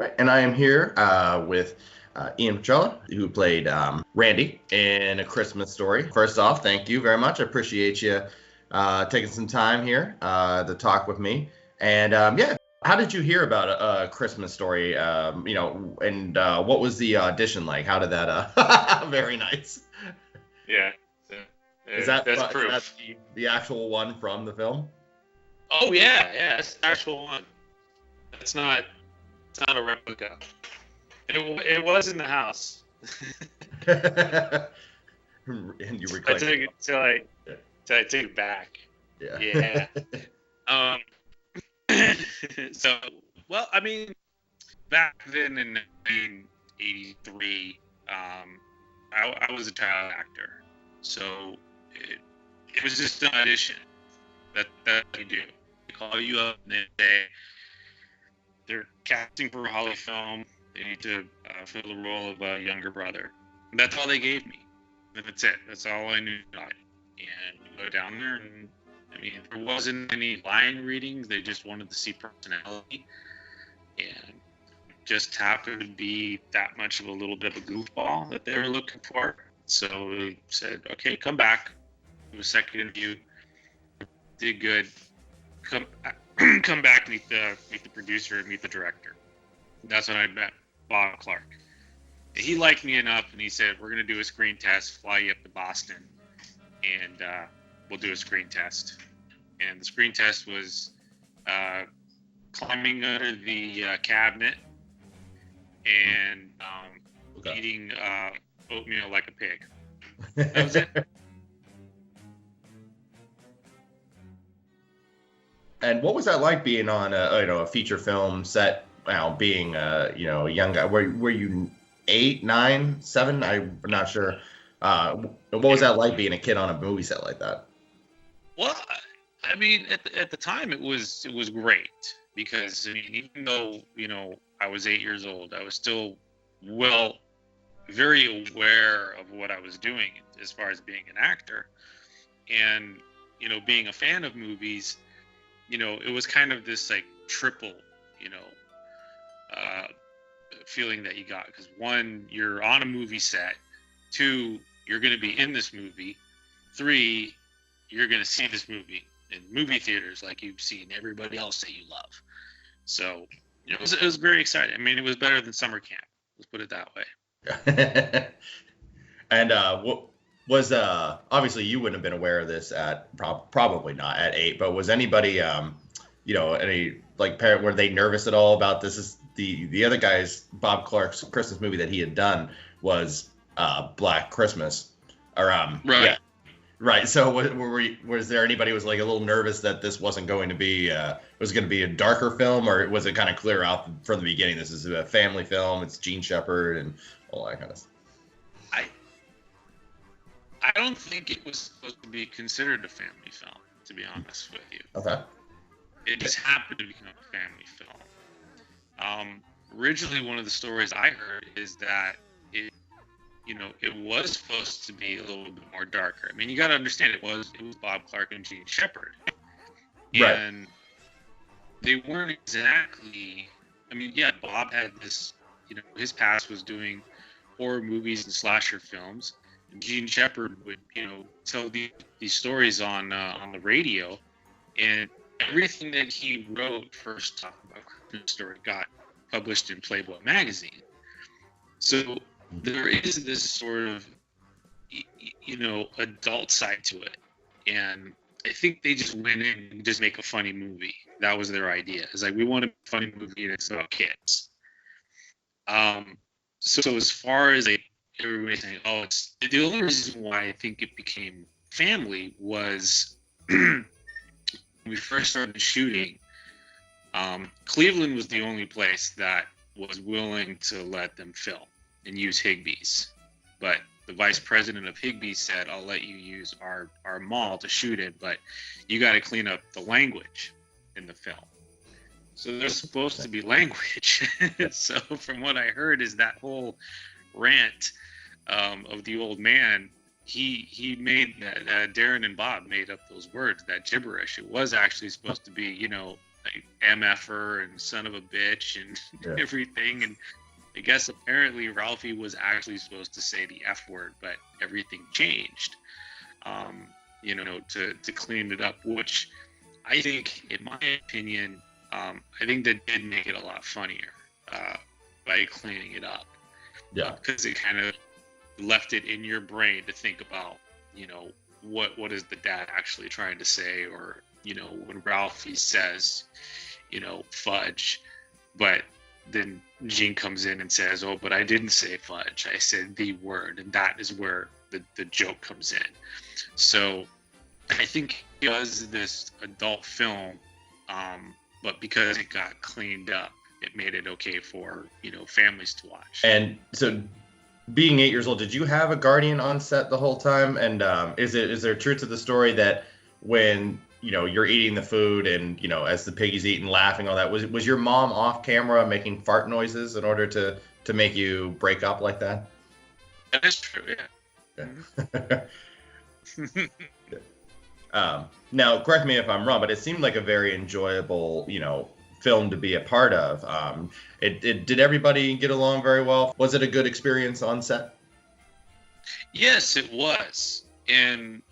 right, and I am here with Ian Petrella, who played Randy in A Christmas Story. First off, thank you very much. I appreciate you taking some time here to talk with me. And yeah, how did you hear about A Christmas Story? And what was the audition like? How did that? Very nice. Yeah, Is that proof. Is that the actual one from the film? Oh yeah, it's the actual one. It's not a replica. It was in the house. And you I took it till I took it back. Yeah. So, well, I mean, back then in 1983, I was a child actor, so it was just an audition that you do. They call you up and they say they're casting for a Holly film. They need to fill the role of a younger brother. And that's all they gave me. And that's it. That's all I knew about it. And we go down there, and I mean, there wasn't any line readings. They just wanted to see personality, and just happened to be that much of a little bit of a goofball that they were looking for. So they said, "Okay, come back." It was second interview. Did good. Come back, meet the producer, meet the director. That's when I met Bob Clark. He liked me enough, and he said, "We're going to do a screen test, fly you up to Boston, and we'll do a screen test." And the screen test was climbing under the cabinet and eating oatmeal like a pig. That was it. And what was that like being on a feature film set? Being a young guy. Were you 8, 9, 7? I'm not sure. What was that like being a kid on a movie set like that? Well, I mean, at the time it was great because I mean, even though I was 8 years old, I was still very aware of what I was doing as far as being an actor, and being a fan of movies. It was kind of this like triple, feeling that you got, because 1, you're on a movie set, 2, you're going to be in this movie, 3, you're going to see this movie in movie theaters like you've seen everybody else that you love. So it was very exciting. I mean, it was better than summer camp. Let's put it that way. And what was obviously you wouldn't have been aware of this at probably not at 8, but was anybody any like parent, were they nervous at all about this? Is the other guy's Bob Clark's Christmas movie that he had done was Black Christmas, or right. Yeah, right. So was there anybody who was like a little nervous that this wasn't going to be was going to be a darker film, or was it kind of clear out from the beginning this is a family film, it's Gene Shepard and all that kind of stuff? I don't think it was supposed to be considered a family film, to be honest with you. Okay. It just happened to become a family film. Originally, one of the stories I heard is that it was supposed to be a little bit more darker. I mean, you got to understand it was Bob Clark and Gene Shepard, and they weren't exactly. I mean, yeah, Bob had this. His past was doing horror movies and slasher films. Gene Shepard would, tell these stories on the radio, and everything that he wrote first talking about Christmas Story got published in Playboy magazine. So there is this sort of, adult side to it, and I think they just went in and just make a funny movie. That was their idea. It's like, we want a funny movie and it's about kids. So as far as everybody saying, "Oh, it's the only reason why I think it became family was when we first started shooting. Cleveland was the only place that was willing to let them film and use Higbee's, but the vice president of Higbee's said, "I'll let you use our mall to shoot it, but you got to clean up the language in the film." So there's supposed to be language. So from what I heard is that whole rant of the old man, he made that Darren and Bob made up those words, that gibberish. It was actually supposed to be MFer and son of a bitch and everything. And I guess apparently Ralphie was actually supposed to say the F word, but everything changed, to clean it up, which I think, in my opinion, I think that did make it a lot funnier by cleaning it up. Yeah. Because it kind of left it in your brain to think about, what is the dad actually trying to say, or, when Ralphie says, fudge, but then Gene comes in and says, oh, but I didn't say fudge. I said the word. And that is where the joke comes in. So I think it was this adult film, but because it got cleaned up, it made it okay for, families to watch. And so, being 8 years old, did you have a guardian on set the whole time? And is there truth to the story that when you're eating the food and as the piggy's eating, laughing, all that, was your mom off camera making fart noises in order to make you break up like that? That is true, yeah. Now, correct me if I'm wrong, but it seemed like a very enjoyable, film to be a part of. Did everybody get along very well? Was it a good experience on set? Yes, it was. And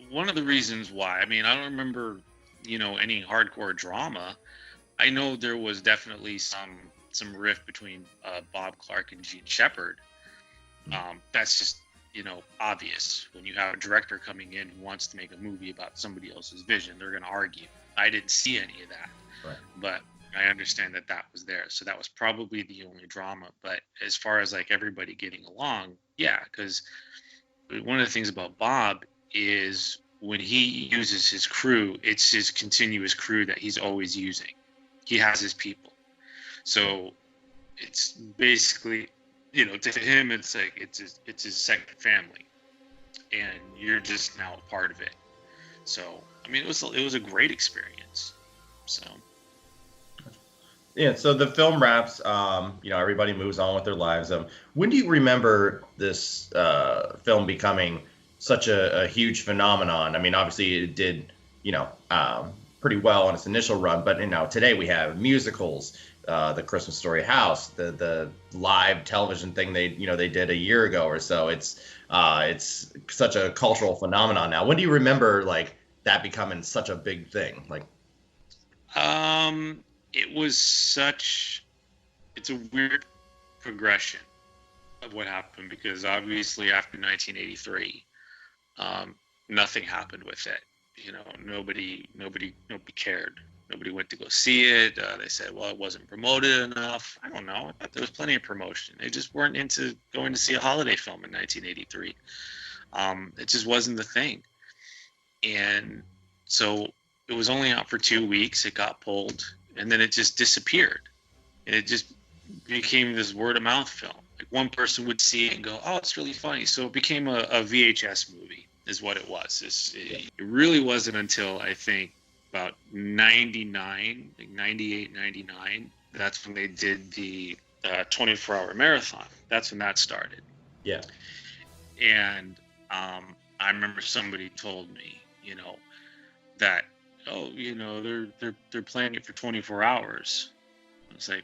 one of the reasons why, I don't remember, any hardcore drama. I know there was definitely some rift between Bob Clark and Gene Shepard. That's just, obvious. When you have a director coming in who wants to make a movie about somebody else's vision, they're going to argue. I didn't see any of that. Right. But I understand that was there. So that was probably the only drama. But as far as like everybody getting along, yeah, because one of the things about Bob is when he uses his crew, it's his continuous crew that he's always using. He has his people. So it's basically, to him, it's like it's his second family, and you're just now a part of it. So it was a great experience. So. Yeah, so the film wraps, everybody moves on with their lives. When do you remember this film becoming such a huge phenomenon? Obviously it did, pretty well on its initial run, but today we have musicals, the Christmas Story House, the live television thing they did a year ago or so. It's such a cultural phenomenon now. When do you remember like that becoming such a big thing? It's a weird progression of what happened, because obviously after 1983, nothing happened with it. Nobody cared. Nobody went to go see it. They said, well, it wasn't promoted enough. I don't know. I thought there was plenty of promotion. They just weren't into going to see a holiday film in 1983. It just wasn't the thing. And so it was only out for 2 weeks. It got pulled, and then it just disappeared. And it just became this word of mouth film. Like one person would see it and go, oh, it's really funny. So it became a VHS movie is what it was. It really wasn't until I think about 99, like 98, 99. That's when they did the 24-hour marathon. That's when that started. Yeah. And I remember somebody told me, that, oh, they're playing it for 24 hours. I was like,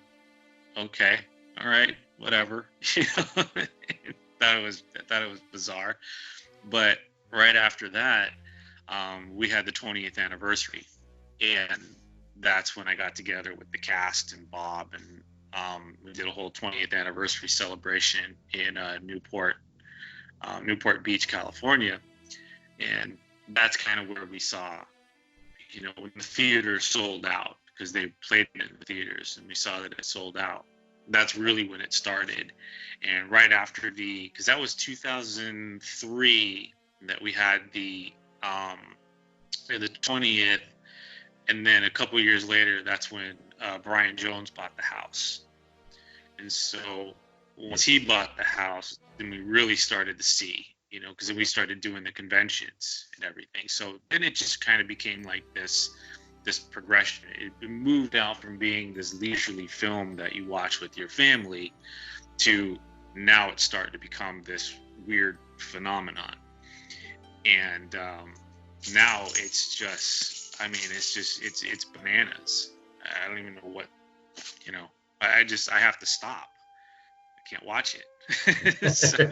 okay, all right, whatever. I thought it was bizarre. But right after that, we had the 20th anniversary, and that's when I got together with the cast and Bob, and we did a whole 20th anniversary celebration in Newport Beach, California. And that's kind of where we saw, when the theater sold out, because they played it in the theaters, and we saw that it sold out. That's really when it started. And right after because that was 2003 that we had the 20th, and then a couple of years later, that's when Brian Jones bought the house. And so once he bought the house, then we really started to see, because then we started doing the conventions and everything. So then it just kind of became like this progression. It moved out from being this leisurely film that you watch with your family to now it's starting to become this weird phenomenon. And now it's just, it's bananas. don't even know what, you know, I have to stop. I can't watch it. So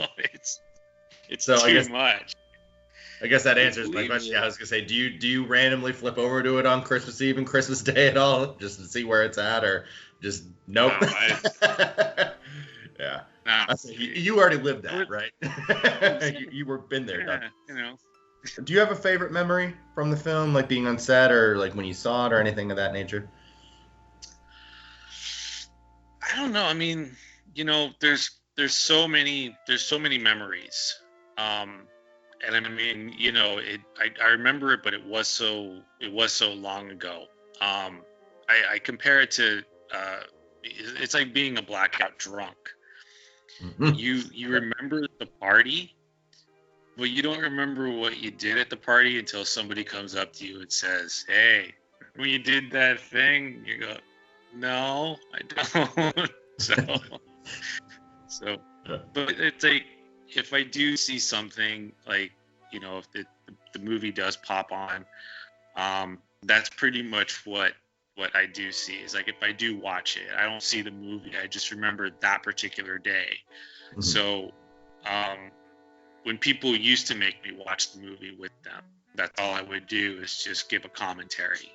it's So too much. I guess that answers my question. Yeah, I was gonna say, do you randomly flip over to it on Christmas Eve and Christmas Day at all, just to see where it's at, or just nope? No, Yeah. no. You already lived that, right? you were been there, done. You know. Do you have a favorite memory from the film, like being on set, or like when you saw it, or anything of that nature? I don't know. I mean, you know, there's so many memories. And I mean, you know, I remember it, but it was so long ago. I compare it to it's like being a blackout drunk. Mm-hmm. You remember the party, but you don't remember what you did at the party until somebody comes up to you and says, "Hey, when you did that thing," you go, "No, I don't." So, but it's like, if I do see something, like, you know, if the movie does pop on, that's pretty much what I do see. Is like, if I do watch it, I don't see the movie, I just remember that particular day. Mm-hmm. So when people used to make me watch the movie with them, that's all I would do, is just give a commentary.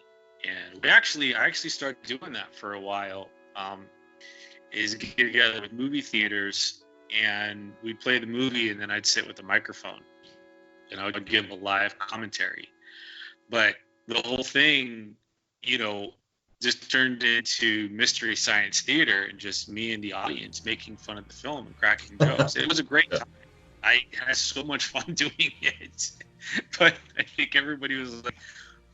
And I actually started doing that for a while, is get together with movie theaters, and we'd play the movie, and then I'd sit with a microphone and I would give a live commentary. But the whole thing, you know, just turned into Mystery Science Theater, and just me and the audience making fun of the film and cracking jokes. It was a great time. I had so much fun doing it. But I think everybody was like,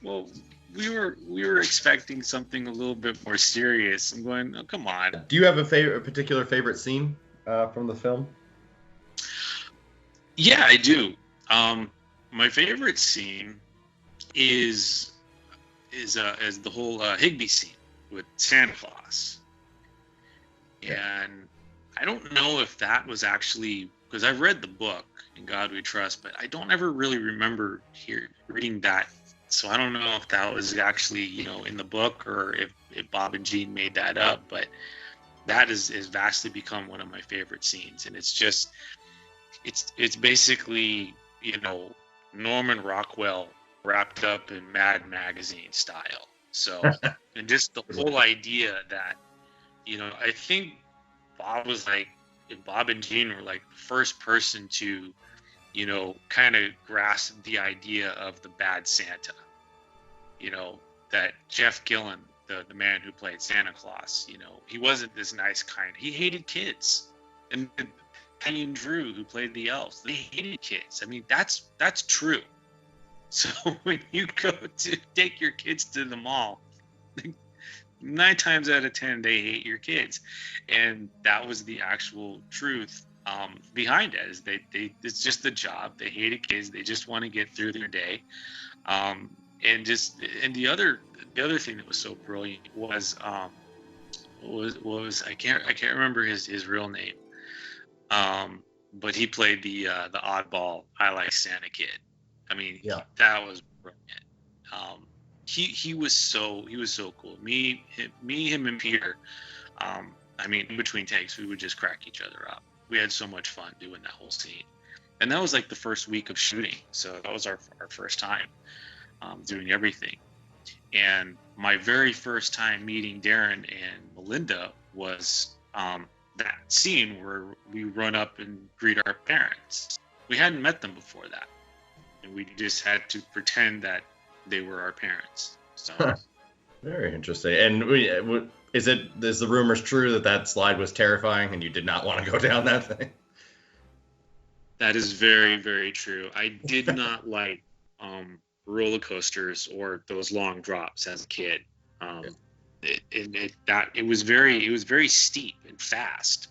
well, we were expecting something a little bit more serious. I'm going, oh, come on. Do you have a particular favorite scene from the film? Yeah, I do. My favorite scene is the whole Higby scene with Santa Claus. And I don't know if that was actually, because I've read the book, In God We Trust, but I don't ever really remember reading that. So I don't know if that was actually, you know, in the book, or if Bob and Gene made that up. But that is vastly become one of my favorite scenes. And it's just, it's basically, you know, Norman Rockwell wrapped up in Mad Magazine style. So, and just the whole idea that, you know, I think Bob and Gene were like the first person to, you know, kind of grasp the idea of the bad Santa. You know, that Jeff Gillen, the man who played Santa Claus, you know, he wasn't this nice, kind. He hated kids. And Penny and Drew, who played the elves, they hated kids. I mean, that's true. So when you go to take your kids to the mall, 9 times out of 10 they hate your kids. And that was the actual truth behind it. Is they it's just a job. They hated kids. They just want to get through their day. And the other thing that was so brilliant was I can't remember his real name. But he played the oddball I Like Santa kid. I mean, that was brilliant. He was so cool. Me, him, and Peter. I mean, in between takes, we would just crack each other up. We had so much fun doing that whole scene, and that was like the first week of shooting. So that was our first time doing everything. And my very first time meeting Darren and Melinda was that scene where we run up and greet our parents. We hadn't met them before that, and we just had to pretend that they were our parents. So very interesting. And is the rumors true that slide was terrifying and you did not want to go down that thing? That is very, very true. I did not like roller coasters or those long drops as a kid. It was very steep and fast.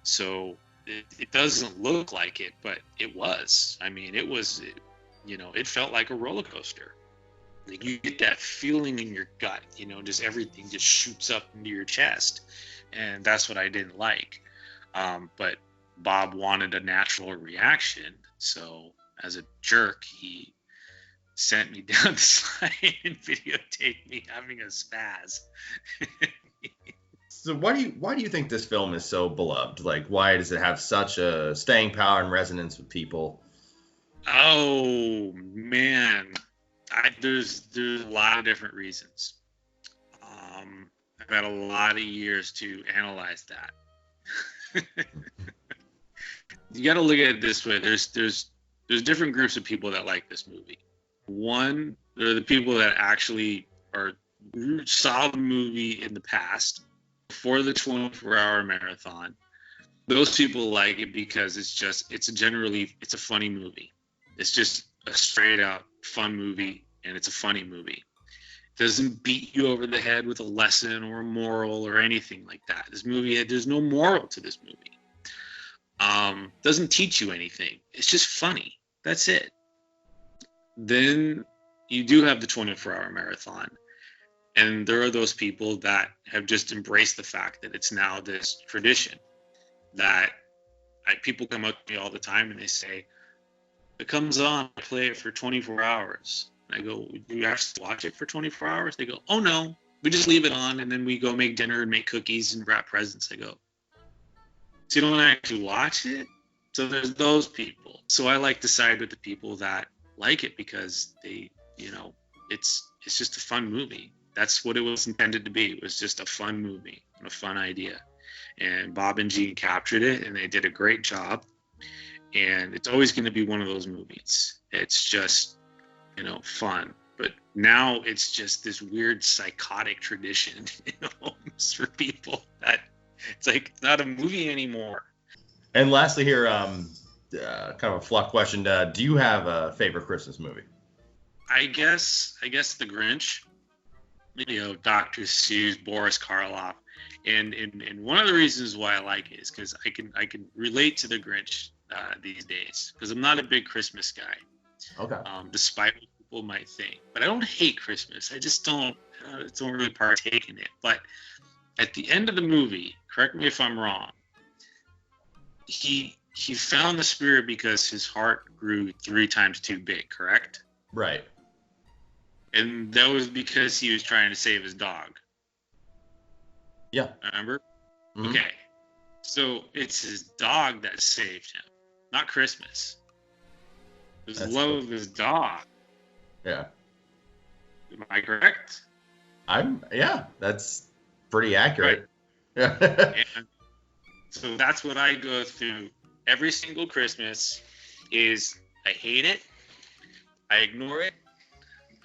So it doesn't look like it, but it was. I mean, it felt like a roller coaster. Like, you get that feeling in your gut, you know, just everything just shoots up into your chest. And that's what I didn't like. But Bob wanted a natural reaction. So as a jerk, he sent me down the slide and videotaped me having a spaz. So why do you think this film is so beloved? Like, why does it have such a staying power and resonance with people? Oh man, there's a lot of different reasons. I've had a lot of years to analyze that. You got to look at it this way. There's different groups of people that like this movie. One, there are the people that actually saw the movie in the past before the 24-hour marathon. Those people like it because it's a funny movie. It's just a straight out fun movie, and it's a funny movie. It doesn't beat you over the head with a lesson or a moral or anything like that. There's no moral to this movie. Doesn't teach you anything. It's just funny. That's it. Then you do have the 24-hour marathon. And there are those people that have just embraced the fact that it's now this tradition that people come up to me all the time and they say, it comes on, I play it for 24 hours. And I go, do you actually watch it for 24 hours? They go, oh no, we just leave it on and then we go make dinner and make cookies and wrap presents. I go, so you don't actually watch it? So there's those people. So I like to side with the people that like it because they, it's just a fun movie. That's what it was intended to be. It was just a fun movie and a fun idea. And Bob and Gene captured it and they did a great job. And it's always going to be one of those movies. It's just, fun. But now it's just this weird psychotic tradition in homes for people that it's like it's not a movie anymore. And lastly here, kind of a fluff question. Do you have a favorite Christmas movie? I guess The Grinch. Dr. Seuss, Boris Karloff. And one of the reasons why I like it is because I can relate to The Grinch these days because I'm not a big Christmas guy. Okay. Despite what people might think, but I don't hate Christmas. I just don't really partake in it. But at the end of the movie, correct me if I'm wrong, he found the spirit because his heart grew 3 times too big. Correct? Right. And that was because he was trying to save his dog. Yeah. Remember? Mm-hmm. Okay. So it's his dog that saved him, not Christmas. It was the love of his dog. Yeah. Am I correct? That's pretty accurate. Right. Yeah. And so that's what I go through every single Christmas is I hate it. I ignore it.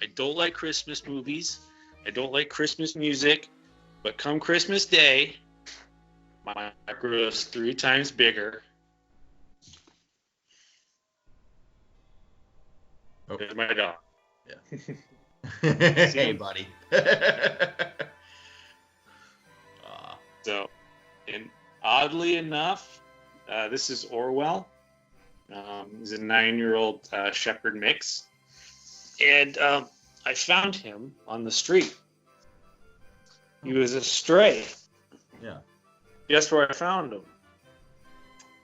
I don't like Christmas movies. I don't like Christmas music. But come Christmas Day, my heart grows 3 times bigger. Oh. There's my dog. Yeah. Hey, buddy. So, and oddly enough, this is Orwell. He's a 9-year-old shepherd mix. And I found him on the street. He was a stray. Yeah. Guess where I found him?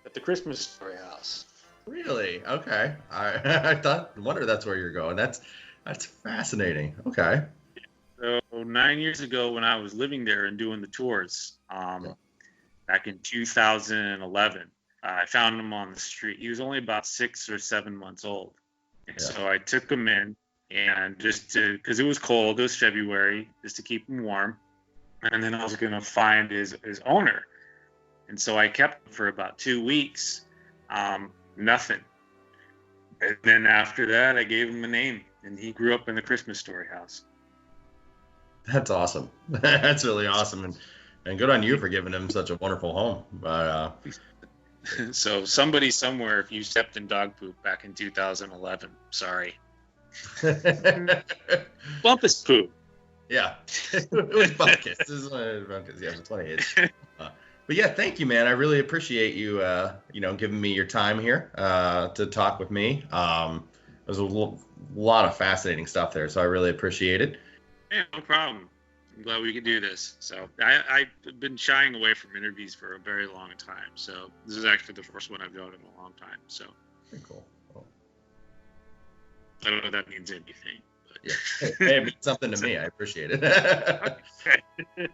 At the Christmas Story house. Really? Okay. I wonder that's where you're going. That's fascinating. Okay. So 9 years ago, when I was living there and doing the tours, back in 2011, I found him on the street. He was only about 6 or 7 months old. And so I took him in, and because it was cold, it was February, just to keep him warm. And then I was going to find his owner. And so I kept him for about 2 weeks. Nothing. And then after that, I gave him a name, and he grew up in the Christmas Story house. That's awesome. That's really awesome. And good on you for giving him such a wonderful home. But So somebody somewhere, if you stepped in dog poop back in 2011, sorry. Bumpus poop. Yeah. It was Bumpus. This is Bumpus. Yeah, that's what it is. But yeah, thank you, man. I really appreciate you, giving me your time here to talk with me. There's a lot of fascinating stuff there, so I really appreciate it. Yeah, no problem. I'm glad we could do this. So I've been shying away from interviews for a very long time. So this is actually the first one I've done in a long time. So Very cool. I don't know if that means anything. But... Yeah. Hey, it means something to me. I appreciate it. Okay.